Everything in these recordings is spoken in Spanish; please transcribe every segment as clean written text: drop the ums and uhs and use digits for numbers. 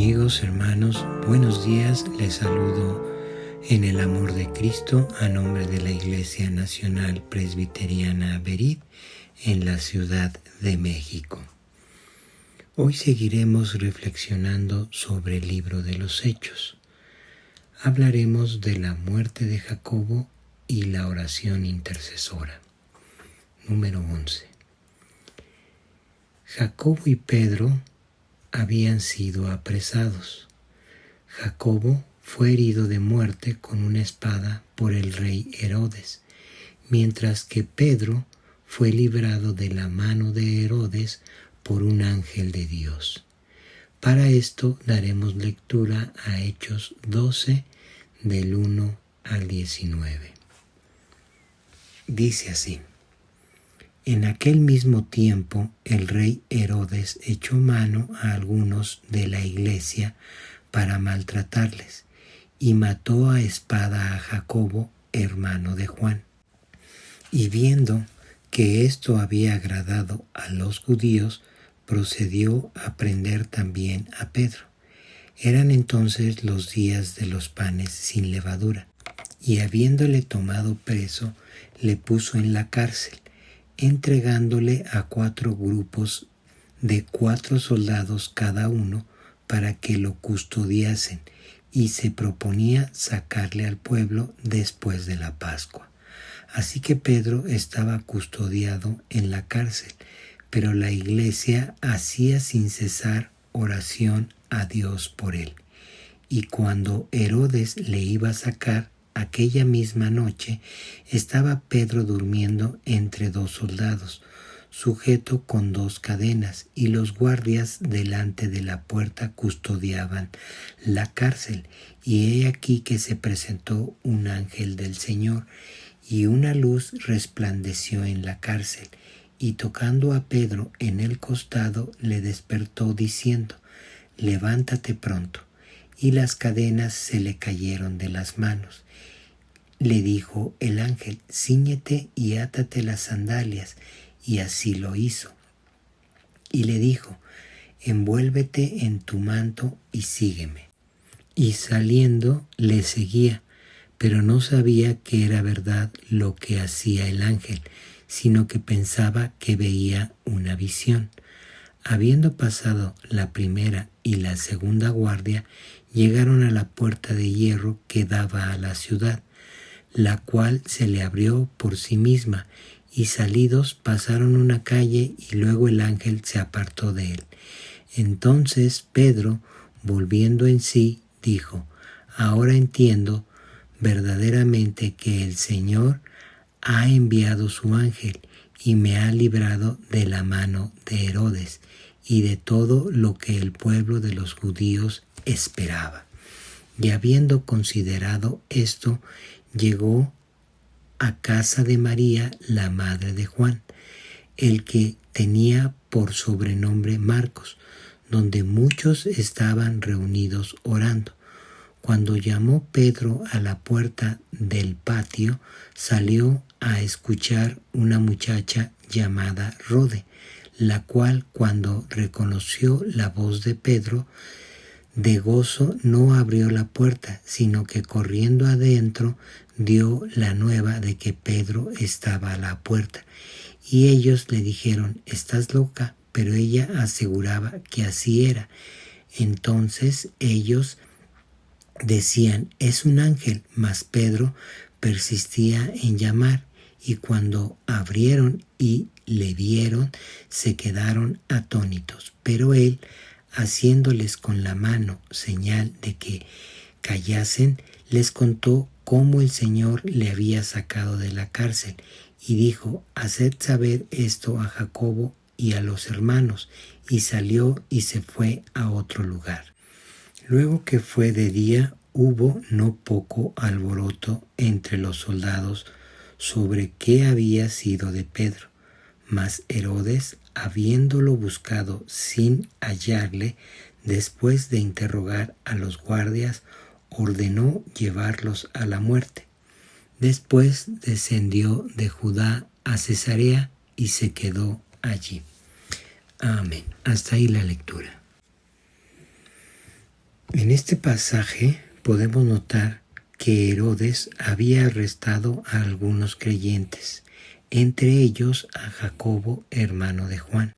Amigos, hermanos, buenos días. Les saludo en el amor de Cristo a nombre de la Iglesia Nacional Presbiteriana Berit en la Ciudad de México. Hoy seguiremos reflexionando sobre el libro de los Hechos. Hablaremos de la muerte de Jacobo y la oración intercesora. Número 11. Jacobo y Pedro habían sido apresados. Jacobo fue herido de muerte con una espada por el rey Herodes, mientras que Pedro fue librado de la mano de Herodes por un ángel de Dios. Para esto daremos lectura a Hechos 12, del 1 al 19. Dice así: En aquel mismo tiempo el rey Herodes echó mano a algunos de la iglesia para maltratarles y mató a espada a Jacobo, hermano de Juan. Y viendo que esto había agradado a los judíos, procedió a prender también a Pedro. Eran entonces los días de los panes sin levadura, y habiéndole tomado preso, le puso en la cárcel, entregándole a 4 grupos de 4 soldados cada uno para que lo custodiasen, y se proponía sacarle al pueblo después de la Pascua. Así que Pedro estaba custodiado en la cárcel, pero la iglesia hacía sin cesar oración a Dios por él. Y cuando Herodes le iba a sacar, aquella misma noche estaba Pedro durmiendo entre 2 soldados, sujeto con 2 cadenas, y los guardias delante de la puerta custodiaban la cárcel. Y he aquí que se presentó un ángel del Señor, y una luz resplandeció en la cárcel, y tocando a Pedro en el costado le despertó diciendo: Levántate pronto. Y las cadenas se le cayeron de las manos. Le dijo el ángel: Cíñete y átate las sandalias. Y así lo hizo. Y le dijo: Envuélvete en tu manto y sígueme. Y saliendo le seguía, pero no sabía que era verdad lo que hacía el ángel, sino que pensaba que veía una visión. Habiendo pasado la primera y la segunda guardia, llegaron a la puerta de hierro que daba a la ciudad, la cual se le abrió por sí misma, y salidos pasaron una calle, y luego el ángel se apartó de él. Entonces Pedro, volviendo en sí, dijo: Ahora entiendo verdaderamente que el Señor ha enviado su ángel y me ha librado de la mano de Herodes y de todo lo que el pueblo de los judíos esperaba. Y habiendo considerado esto, llegó a casa de María, la madre de Juan, el que tenía por sobrenombre Marcos, donde muchos estaban reunidos orando. Cuando llamó Pedro a la puerta del patio, salió a escuchar una muchacha llamada Rode, la cual, cuando reconoció la voz de Pedro, de gozo no abrió la puerta, sino que corriendo adentro dio la nueva de que Pedro estaba a la puerta. Y ellos le dijeron: Estás loca, pero ella aseguraba que así era. Entonces ellos decían: Es un ángel, mas Pedro persistía en llamar. Y cuando abrieron y le vieron, se quedaron atónitos. Pero él, haciéndoles con la mano señal de que callasen, les contó cómo el Señor le había sacado de la cárcel, y dijo: Haced saber esto a Jacobo y a los hermanos. Y salió y se fue a otro lugar. Luego que fue de día, hubo no poco alboroto entre los soldados sobre qué había sido de Pedro. Mas Herodes, habiéndolo buscado sin hallarle, después de interrogar a los guardias, ordenó llevarlos a la muerte. Después descendió de Judá a Cesarea y se quedó allí. Amén. Hasta ahí la lectura. En este pasaje podemos notar que Herodes había arrestado a algunos creyentes, entre ellos a Jacobo, hermano de Juan,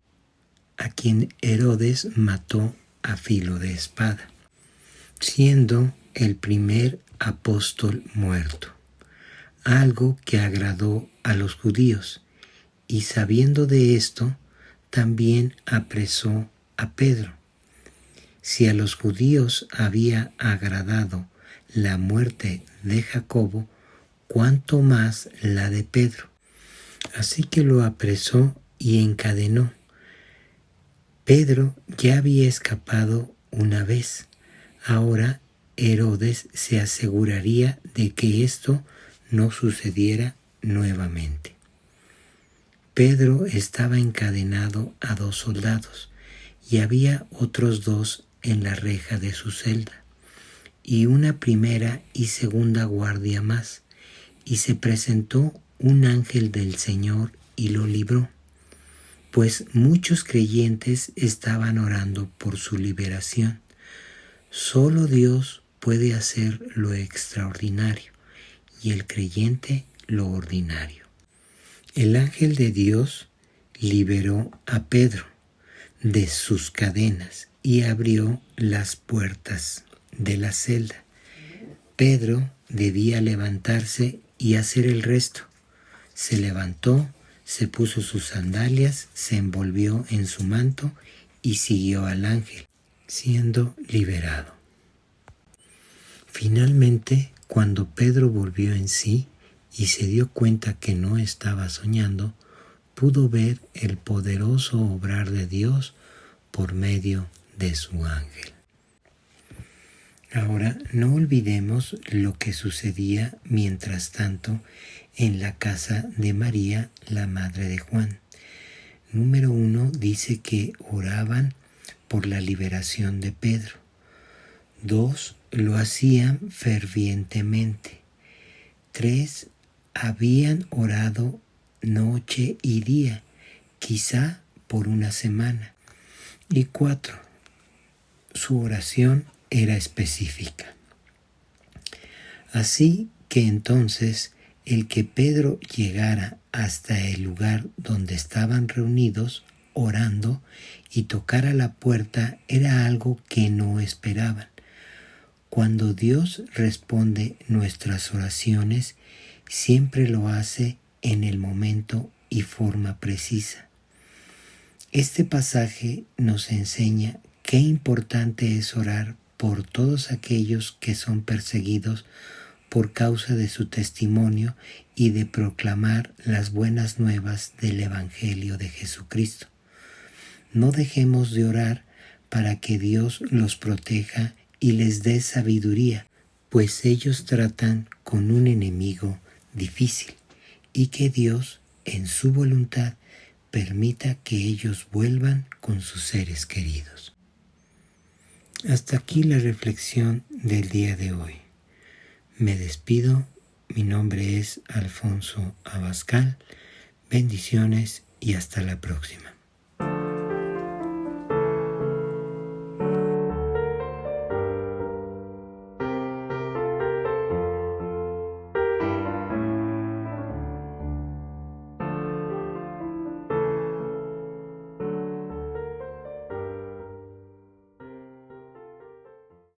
a quien Herodes mató a filo de espada, siendo el primer apóstol muerto, algo que agradó a los judíos, y sabiendo de esto, también apresó a Pedro. Si a los judíos había agradado la muerte de Jacobo, cuánto más la de Pedro. Así que lo apresó y encadenó. Pedro ya había escapado una vez. Ahora Herodes se aseguraría de que esto no sucediera nuevamente. Pedro estaba encadenado a 2 soldados y había otros 2 en la reja de su celda, y una primera y segunda guardia más, y se presentó un ángel del Señor y lo libró, pues muchos creyentes estaban orando por su liberación. Solo Dios puede hacer lo extraordinario y el creyente lo ordinario. El ángel de Dios liberó a Pedro de sus cadenas y abrió las puertas de la celda. Pedro debía levantarse y hacer el resto. Se levantó, se puso sus sandalias, se envolvió en su manto y siguió al ángel, siendo liberado. Finalmente, cuando Pedro volvió en sí y se dio cuenta que no estaba soñando, pudo ver el poderoso obrar de Dios por medio de su ángel. Ahora, no olvidemos lo que sucedía mientras tanto en la casa de María, la madre de Juan. Número 1 dice que oraban por la liberación de Pedro. 2, lo hacían fervientemente. 3, habían orado noche y día, quizá por una semana. Y 4, su oración era específica. Así que entonces el que Pedro llegara hasta el lugar donde estaban reunidos orando y tocara la puerta era algo que no esperaban. Cuando Dios responde nuestras oraciones, siempre lo hace en el momento y forma precisa. Este pasaje nos enseña qué importante es orar por todos aquellos que son perseguidos por causa de su testimonio y de proclamar las buenas nuevas del Evangelio de Jesucristo. No dejemos de orar para que Dios los proteja y les dé sabiduría, pues ellos tratan con un enemigo difícil, y que Dios, en su voluntad, permita que ellos vuelvan con sus seres queridos. Hasta aquí la reflexión del día de hoy. Me despido, mi nombre es Alfonso Abascal. Bendiciones y hasta la próxima.